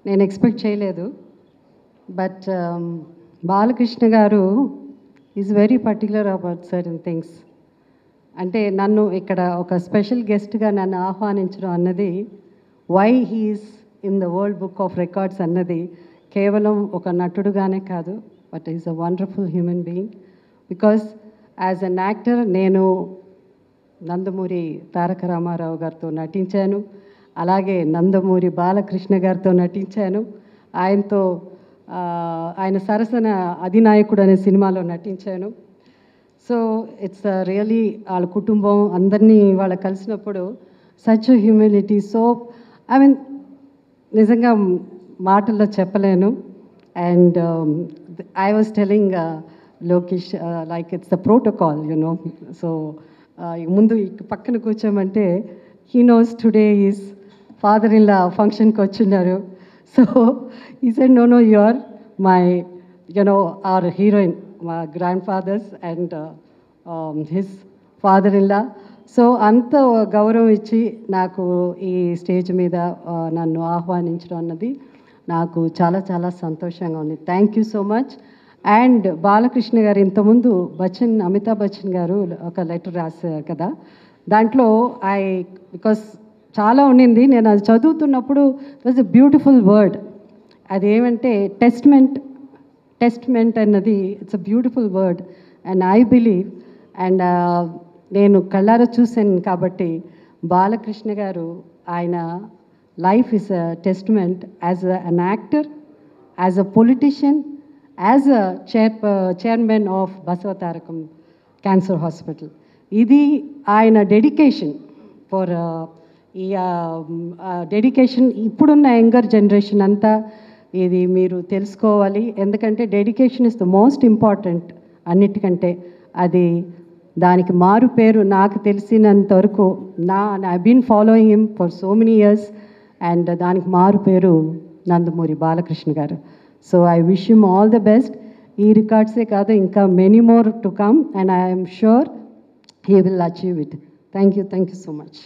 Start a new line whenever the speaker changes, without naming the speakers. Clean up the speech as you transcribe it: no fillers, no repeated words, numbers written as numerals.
నేను ఎక్స్పెక్ట్ చేయలేదు. But Balakrishna garu is very particular about certain things. అంటే నన్ను ఇక్కడ ఒక స్పెషల్ గెస్ట్గా నన్ను ఆహ్వానించడం అన్నది, why he is in the world book of records అన్నది కేవలం ఒక నటుడుగానే కాదు, but is a wonderful human being. Because as an actor నేను నందమూరి తారక రామారావు గారితో నటించాను, అలాగే నందమూరి బాలకృష్ణ గారితో నటించాను. ఆయన సరసన అధినాయకుడు అనే సినిమాలో నటించాను. సో ఇట్స్ రియలీ వాళ్ళ కుటుంబం అందరినీ వాళ్ళ కలిసినప్పుడు such humility. So I mean నిజంగా మాటల్లో చెప్పలేను. And I was telling Lokesh like it's the protocol you know. So ముందు పక్కన కూర్చోమంటే he knows today is father in law ఫంక్షన్కి వచ్చిన్నారు. So he said no you are my you know our heroine, మా grand fathers and his father in law. So అంత గౌరవం ఇచ్చి నాకు ఈ స్టేజ్ మీద నన్ను ఆహ్వానించడం అన్నది నాకు చాలా చాలా సంతోషంగా ఉంది. Thank you so much. And Balakrishna గారు ఇంతకుముందు అమితాబ్ బచ్చన్ గారు ఒక లెటర్ రాశారు కదా, దాంట్లో బికాస్ చాలా ఉండింది, నేను అది చదువుతున్నప్పుడు it was a beautiful word. అదేమంటే టెస్ట్మెంట్ అన్నది it's a beautiful word. And I believe and నేను కళ్ళారా చూశాను కాబట్టి బాలకృష్ణ గారు ఆయన life is a testament as an actor, as a politician, as a chairman of Basavatarakam cancer hospital. ఇది ఆయన డెడికేషన్ ఫర్ ఈ డెడికేషన్ ఇప్పుడున్న యంగర్ జనరేషన్ అంతా ఇది మీరు తెలుసుకోవాలి. ఎందుకంటే dedication is the most important అన్నిటికంటే. అది దానికి మారు పేరు నాకు తెలిసినంత వరకు I been following him for so many years. And దానికి మారు పేరు Nandamuri Balakrishna garu. So I wish him all the best. ఈ రికార్డ్సే కాదు, ఇంకా many more to come, and I'm sure he will achieve it. Thank you so much.